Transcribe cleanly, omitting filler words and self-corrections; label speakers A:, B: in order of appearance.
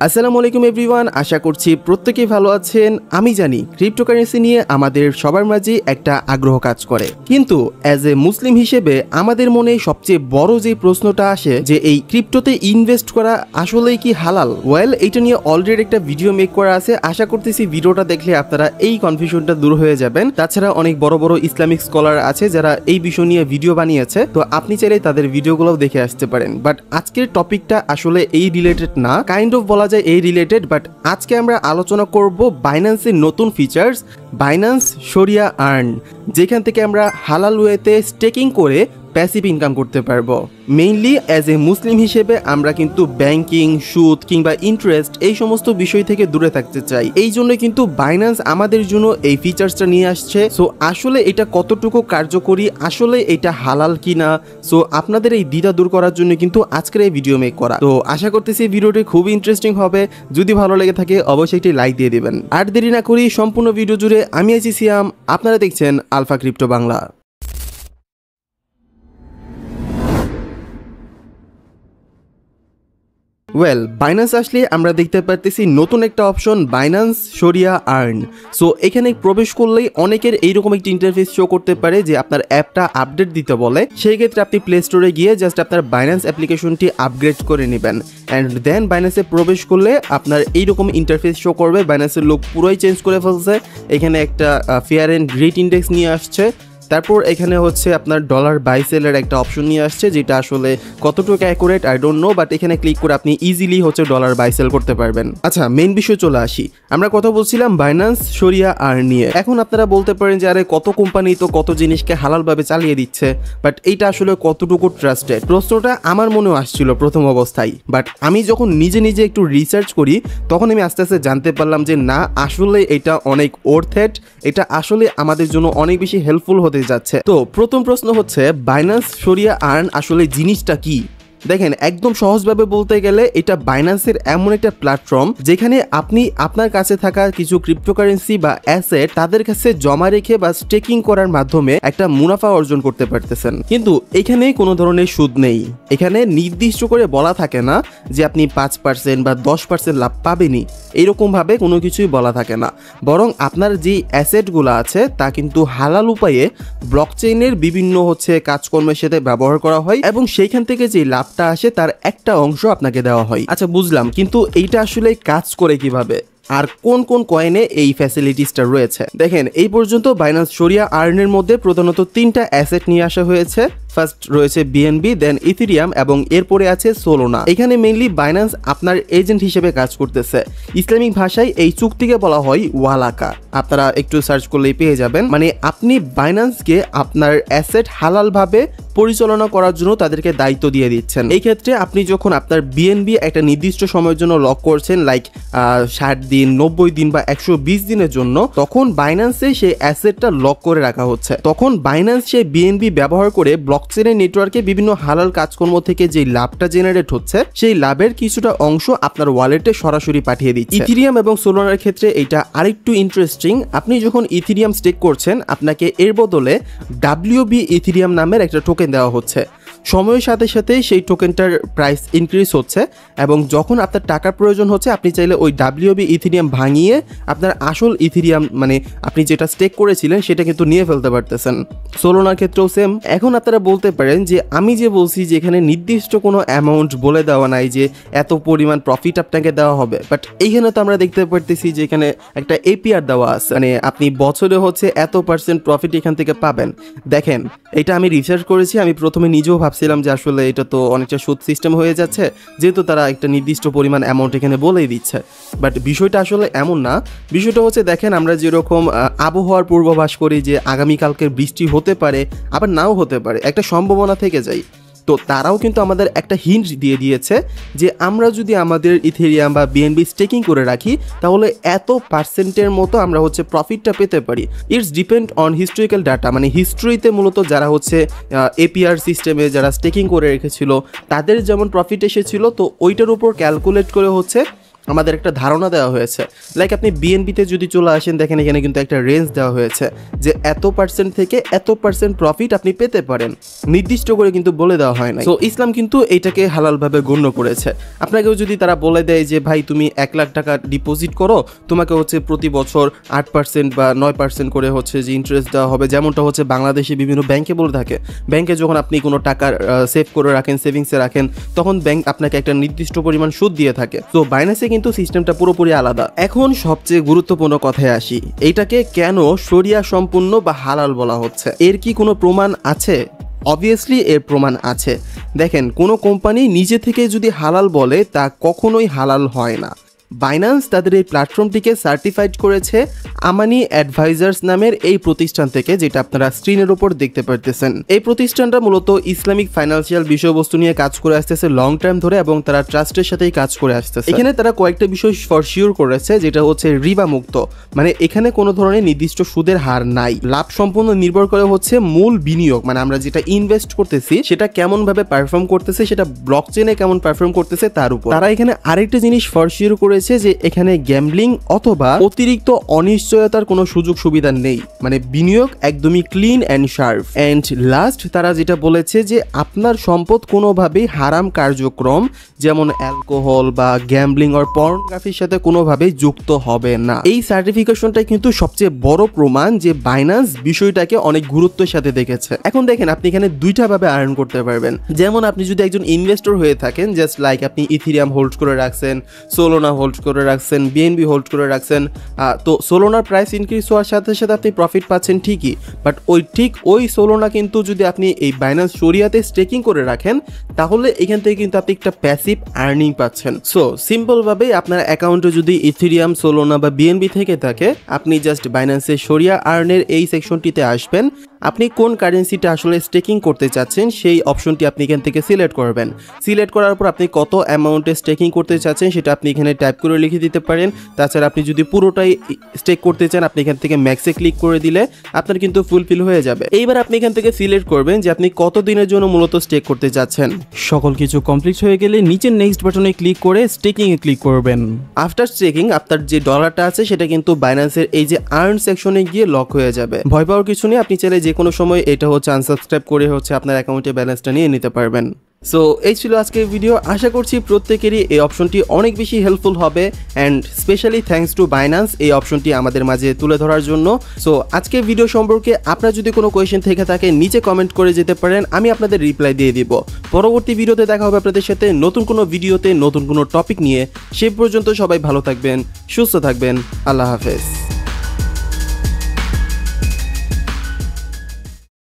A: আসসালামু আলাইকুম এভরিওয়ান, আশা করছি প্রত্যেকেই ভালো আছেন। আমি জানি ক্রিপ্টোকারেন্সি নিয়ে আমাদের সবার মাঝে একটা আগ্রহ কাজ করে, কিন্তু অ্যাজ এ মুসলিম হিসেবে আমাদের মনে সবচেয়ে বড় যে প্রশ্নটা আসে যে এই ক্রিপ্টোতে ইনভেস্ট করা আসলেই কি হালাল? ওয়েল, এটা নিয়ে অলরেডি একটা ভিডিও মেক করা আছে। আশা করতেছি ভিডিওটা দেখলে আপনারা এই কনফিউশনটা দূর হয়ে যাবেন। তাছাড়া অনেক বড় বড় ইসলামিক স্কলার আছে যারা এই বিষয় নিয়ে ভিডিও বানিয়েছে, তো আপনি চাইলে তাদের ভিডিওগুলোও দেখে আসতে পারেন। বাট আজকের টপিকটা আসলে এই রিলেটেড না, কাইন্ড অফ বলা যায় এই রিলেটেড। বাট আজকে আমরা আলোচনা করব বাইন্যান্সের নতুন ফিচার্স, বাইন্যান্স শরিয়া আর্ন, যেখান থেকে আমরা হালাল ওয়েতে স্টেকিং করে প্যাসিভ ইনকাম করতে পারবো। মেইনলি অ্যাজ এ মুসলিম হিসেবে আমরা কিন্তু ব্যাংকিং, সুদ কিংবা ইন্টারেস্ট এই সমস্ত বিষয় থেকে দূরে থাকতে চাই। এই জন্য কিন্তু বাইন্যান্স আমাদের জন্য এই ফিচার্সটা নিয়ে আসছে। সো আসলে এটা কতটুকু কার্যকরী, আসলে এটা হালাল কিনা, সো আপনাদের এই দ্বিধা দূর করার জন্য কিন্তু আজকের এই ভিডিও মেক করা। তো আশা করতেছি ভিডিওটি খুবই ইন্টারেস্টিং হবে। যদি ভালো লেগে থাকে অবশ্যই একটি লাইক দিয়ে দিবেন। আর দেরি না করি সম্পূর্ণ ভিডিও জুড়ে আমি আছি সিয়াম, আপনারা দেখছেন alpha crypto Bangla. Well, Binance আসলে আমরা দেখতে পারতেছি নতুন একটা option, Binance sharia earn. So এখানে প্রবেশ করলেই অনেকের এইরকম একটি ইন্টারফেস শো করতে পারে যে আপনার অ্যাপটা আপডেট দিতে বলে। সেই ক্ষেত্রে আপনি প্লে স্টোরে গিয়ে জাস্ট আপনার বাইন্যান্স অ্যাপ্লিকেশনটি আপগ্রেড করে নেবেন, অ্যান্ড দেন বাইন্যান্সে প্রবেশ করলে আপনার এইরকম ইন্টারফেস শো করবে। বাইন্যান্সের লোক পুরোই চেঞ্জ করে ফেলছে। এখানে একটা ফেয়ার অ্যান্ড গ্রেট ইন্ডেক্স নিয়ে আসছে। তারপর এখানে হচ্ছে আপনার ডলার বাই সেলের একটা অপশন নিয়ে আসছে, যেটা আসলে কতটুকু accurate I don't know, but এখানে ক্লিক করে আপনি ইজিলি হচ্ছে ডলার বাই সেল করতে পারবেন। আচ্ছা, মেইন বিষয় চলে আসি। আমরা কথা বলছিলাম বাইন্যান্স শরিয়া আর্ন নিয়ে। এখন আপনারা বলতে পারেন যে আরে কত কোম্পানি তো কত জিনিসকে হালালভাবে চালিয়ে দিচ্ছে, বাট এইটা আসলে কতটুকু ট্রাস্টেড? প্রশ্নটা আমার মনেও আসছিল প্রথম অবস্থায়, বাট আমি যখন নিজে নিজে একটু রিসার্চ করি তখন আমি আস্তে আস্তে জানতে পারলাম যে না, আসলে এটা অনেক ওর্থেড, এটা আসলে আমাদের জন্য অনেক বেশি হেল্পফুল হতে যাচ্ছে। তো প্রথম প্রশ্ন হচ্ছে, বাইন্যান্স শরিয়া আর্ন আসলে জিনিসটা কি? দেখেন, একদম সহজভাবে বলতে গেলে এটা বাইন্যান্সের এমন একটা প্ল্যাটফর্ম যেখানে আপনি আপনার কাছে থাকা কিছু ক্রিপ্টোকারেন্সি বা অ্যাসেট তাদের কাছে জমা রেখে বা স্টেকিং করার মাধ্যমে একটা মুনাফা অর্জন করতে পারতেছেন। কিন্তু এখানে কোনো ধরনের সুদ নেই। এখানে নির্দিষ্ট করে বলা থাকে না যে আপনি 5% বা 10% লাভ পাবেনই, এইরকমভাবে কোনো কিছুই বলা থাকে না। বরং আপনার যে অ্যাসেটগুলো আছে তা কিন্তু হালাল উপায়ে ব্লকচেইনের বিভিন্ন কাজকর্মের সাথে ব্যবহার করা হয়, এবং সেইখান থেকে যে লাভ আসে তার একটা অংশ আপনাকে দেওয়া হয়। আচ্ছা, বুঝলাম, কিন্তু এইটা আসলে কাজ করে কিভাবে আর কোন কোন কয়েনে এই ফ্যাসিলিটিসটা রয়েছে? দেখেন, এই পর্যন্ত বাইন্যান্স শরিয়া আর্নের মধ্যে প্রধানত 3টা অ্যাসেট নিয়ে আসা হয়েছে। ফার্স্ট রয়েছে বিএনবি, দেন ইথেরিয়াম, এবং এরপরে আছে সোলোনা। এখানে মেইনলি বাইন্যান্স আপনার এজেন্ট হিসেবে কাজ করতেছে। ইসলামিক ভাষায় এই চুক্তিকে বলা হয় ওয়ালাকা। আপনারা একটু সার্চ করলেই পেয়ে যাবেন। মানে আপনি বাইন্যান্সকে আপনার অ্যাসেট হালালভাবে পরিচালনা করার জন্য তাদেরকে দায়িত্ব দিয়ে দিচ্ছেন। এই ক্ষেত্রে আপনি যখন আপনার বিএনবি একটা নির্দিষ্ট সময়ের জন্য লক করছেন, লাইক 60 দিন, 90 দিন বা 120 দিনের জন্য, তখন বাইন্যান্সে সেই অ্যাসেটটা লক করে রাখা হচ্ছে। তখন বাইন্যান্স সেই বিএনবি ব্যবহার করে ব্লকচেইনের নেটওয়ার্কে বিভিন্ন হালাল কাজকর্ম থেকে যে লাভটা জেনারেট হচ্ছে, সেই লাভের কিছুটা অংশ আপনার ওয়ালেটে সরাসরি পাঠিয়ে দিচ্ছে। ইথেরিয়াম এবং সোলোনার ক্ষেত্রে এটা আরেকটু ইন্টারেস্টিং। আপনি যখন ইথেরিয়াম স্টেক করছেন, আপনাকে এর বদলে WB ইথেরিয়াম নামের একটা টোকেন দেওয়া হচ্ছে। সময়ের সাথে সাথে সেই টোকেনটার প্রাইস ইনক্রিজ হচ্ছে, এবং যখন আপনার টাকার প্রয়োজন হচ্ছে আপনি চাইলে ওই WB ইথেরিয়াম ভাঙিয়ে আপনার আসল ইথেরিয়াম, মানে আপনি যেটা স্টেক করেছিলেন সেটা কিন্তু নিয়ে ফেলতে পারতেছেন। সোলোনার ক্ষেত্রেও সেম। এখন আপনারা বলতে পারেন যে আমি যে বলছি যে এখানে নির্দিষ্ট কোনো অ্যামাউন্ট বলে দেওয়া নাই যে এত পরিমাণ প্রফিট আপনাকে দেওয়া হবে, বাট এইখানে তো আমরা দেখতে পারতেছি যে এখানে একটা APR দেওয়া আছে, মানে আপনি বছরে এত % প্রফিট এখান থেকে পাবেন। দেখেন, এটা আমি রিসার্চ করেছি। আমি প্রথমে নিজেও ভাবছিলাম যে আসলে এটা তো অনেকটা সুদ সিস্টেম হয়ে যাচ্ছে, যেহেতু তারা একটা নির্দিষ্ট পরিমাণ অ্যামাউন্ট এখানে বলেই দিচ্ছে। বাট বিষয়টা আসলে এমন না। বিষয়টা হচ্ছে, দেখেন, আমরা যেরকম আবহাওয়ার পূর্বাভাস করি যে আগামীকালকের বৃষ্টি হতে পারে, আবার নাও হতে পারে, একটা সম্ভাবনা থেকে যায়। তো তারাও কিন্তু আমাদের একটা হিন্ট দিয়ে দিয়েছে যে আমরা যদি আমাদের ইথেরিয়াম বা বিএনবি স্টেকিং করে রাখি, তাহলে এত % মতো আমরা প্রফিটটা পেতে পারি। It's depend on historical data, মানে হিস্ট্রিতে মূলত যারা APR সিস্টেমে যারা স্টেকিং করে রেখেছিল তাদের যেমন প্রফিট এসেছিল, তো ওইটার উপর ক্যালকুলেট করে আমাদের একটা ধারণা দেওয়া হয়েছে। লাইক আপনি বিএনবিতে যদি চলে আসেন, দেখেন এখানে কিন্তু একটা রেঞ্জ দেওয়া হয়েছে যে এত পার্সেন্ট থেকে এত পার্সেন্ট প্রফিট আপনি পেতে পারেন, নির্দিষ্ট করে কিন্তু বলে দেওয়া হয় না। তো ইসলাম কিন্তু এইটাকে হালালভাবে গণ্য করেছে। আপনাকেও যদি তারা বলে দেয় যে ভাই তুমি 1 লাখ টাকা ডিপোজিট করো, তোমাকে হচ্ছে প্রতি বছর 8% বা 9% করে হচ্ছে যে ইন্টারেস্ট দেওয়া হবে, যেমনটা হচ্ছে বাংলাদেশে বিভিন্ন ব্যাংকে বলে থাকে। ব্যাংকে যখন আপনি কোনো টাকা সেভ করে রাখেন, সেভিংসে রাখেন, তখন ব্যাংক আপনাকে একটা নির্দিষ্ট পরিমাণ সুদ দিয়ে থাকে। তো বাইন্যান্সে কিন্তু সিস্টেমটা পুরোপুরি আলাদা। এখন সবচেয়ে গুরুত্বপূর্ণ কথায় আসি, এইটাকে কেন শরিয়া সম্পূর্ণ বা হালাল বলা হচ্ছে? এর কি কোনো প্রমাণ আছে? অবভিয়াসলি এর প্রমাণ আছে। দেখেন, কোনো কোম্পানি নিজে থেকে যদি হালাল বলে তা কখনোই হালাল হয় না। বাইন্যান্স তাদের এই প্ল্যাটফর্মটিকে সার্টিফাইড করেছে আমানি অ্যাডভাইজার্স নামের এই প্রতিষ্ঠান থেকে, যেটা আপনারা স্ক্রিনের উপর দেখতে পারতেছেন। এই প্রতিষ্ঠানটা মূলত ইসলামিক ফাইন্যান্সিয়াল বিষয়বস্তু নিয়ে কাজ করে আসতেছে লং টাইম ধরে, এবং তারা ট্রাস্টের সাথেই কাজ করে আসতেছে। এখানে তারা কয়েকটা বিষয় ফর শিওর করেছে, যেটা হচ্ছে রিবা মুক্ত, মানে এখানে কোনো ধরনের নির্দিষ্ট সুদের হার নাই। লাভ সম্পূর্ণ নির্ভর করে হচ্ছে মূল বিনিয়োগ, মানে আমরা যেটা ইনভেস্ট করতেছি সেটা কেমন ভাবে পারফর্ম করতেছে, সেটা ব্লকচেনে কেমন পারফর্ম করতেছে তার উপর। তারা এখানে আরেকটা জিনিস ফর শিওর করে যে এখানে গ্যাম্বলিং অথবা অতিরিক্ত অনিশ্চয়তার কোনো সুযোগ সুবিধা নেই, মানে বিনিয়োগ একদমই clean and sharp. And last তারা যেটা বলেছে যে আপনার সম্পদ কোনোভাবেই হারাম কার্যক্রম যেমন অ্যালকোহল বা গ্যাম্বলিং আর পর্নোগ্রাফির সাথে কোনোভাবেই যুক্ত হবে না। এই সার্টিফিকেশনটাই কিন্তু সবচেয়ে বড় প্রমাণ যে বাইন্যান্স বিষয়টাকে অনেক গুরুত্বের সাথে দেখেছে। এখন দেখেন, আপনি এখানে দুইটা ভাবে আর্ন করতে পারবেন। যেমন আপনি যদি একজন ইনভেস্টর হয়ে থাকেন, জাস্ট লাইক আপনি ইথিরিয়াম হোল্ড করে রাখছেন, সোলোনা হোল্ড করে রাখছেন, বিএনবি হোল্ড করে রাখছেন, তো সোলোনার প্রাইস ইনক্রিজ হওয়ার সাথে সাথে আপনি প্রফিট পাচ্ছেন ঠিকই, বাট ওই সোলোনা কিন্তু যদি আপনি এই বাইন্যান্স শরিয়াতে স্টেকিং করে রাখেন, তাহলে এখান থেকে কিন্তু আপনি একটা প্যাসিভ আর্নিং পাচ্ছেন। সো সিম্পলভাবে আপনার অ্যাকাউন্টে যদি ইথেরিয়াম, সোলোনা বা বিএনবি থেকে থাকে, আপনি জাস্ট বাইন্যান্সের শরিয়া আর্নের এই সেকশনটিতে আসবেন। আপনি কোন কারেন্সিটা আসলে স্টেকিং করতে চাচ্ছেন সেই অপশনটি আপনি এখান থেকে সিলেক্ট করবেন। সিলেক্ট করার পর আপনি কত অ্যামাউন্টে স্টেকিং করতে চাচ্ছেন সেটা আপনি এখানে টাইপ করে লিখে দিতে পারেন। তাছাড়া আপনি যদি পুরোটাই স্টেক করতে চান, আপনি এখান থেকে ম্যাক্সে ক্লিক করে দিলে আপনার কিন্তু ফুলফিল হয়ে যাবে। এইবার আপনি এখান থেকে সিলেক্ট করবেন যে আপনি কত দিনের জন্য মূলত স্টেক করতে চাচ্ছেন। সকল কিছু কমপ্লিট হয়ে গেলে নিচের নেক্সট বাটনে ক্লিক করে স্টেকিং এ ক্লিক করবেন। আফটার স্টেকিং আপনার যে ডলারটা আছে সেটা কিন্তু বাইন্যান্সের এই যে আর্ন সেকশনে গিয়ে লক হয়ে যাবে। ভয় পাওয়ার কিছু নেই, আপনি চাইলে যে কোনো সময় এটা হচ্ছে আনসাবস্ক্রাইব করে হচ্ছে আপনার অ্যাকাউন্টে ব্যালেন্সটা নিয়ে নিতে পারবেন। সো এই ছিল আজকের ভিডিও। আশা করছি প্রত্যেকেরই এই অপশনটি অনেক বেশি হেল্পফুল হবে, and specially thanks to Binance এই অপশনটি আমাদের মাঝে তুলে ধরার জন্য। সো আজকের ভিডিও সম্পর্কে আপনার যদি কোনো কোয়েশ্চেন থেকে থাকে নিচে কমেন্ট করে যেতে পারেন, আমি আপনাদের রিপ্লাই দিয়ে দিব। পরবর্তী ভিডিওতে দেখা হবে আপনাদের সাথে নতুন কোনো ভিডিওতে নতুন কোনো টপিক নিয়ে। সে পর্যন্ত সবাই ভালো থাকবেন, সুস্থ থাকবেন। আল্লাহ হাফেজ।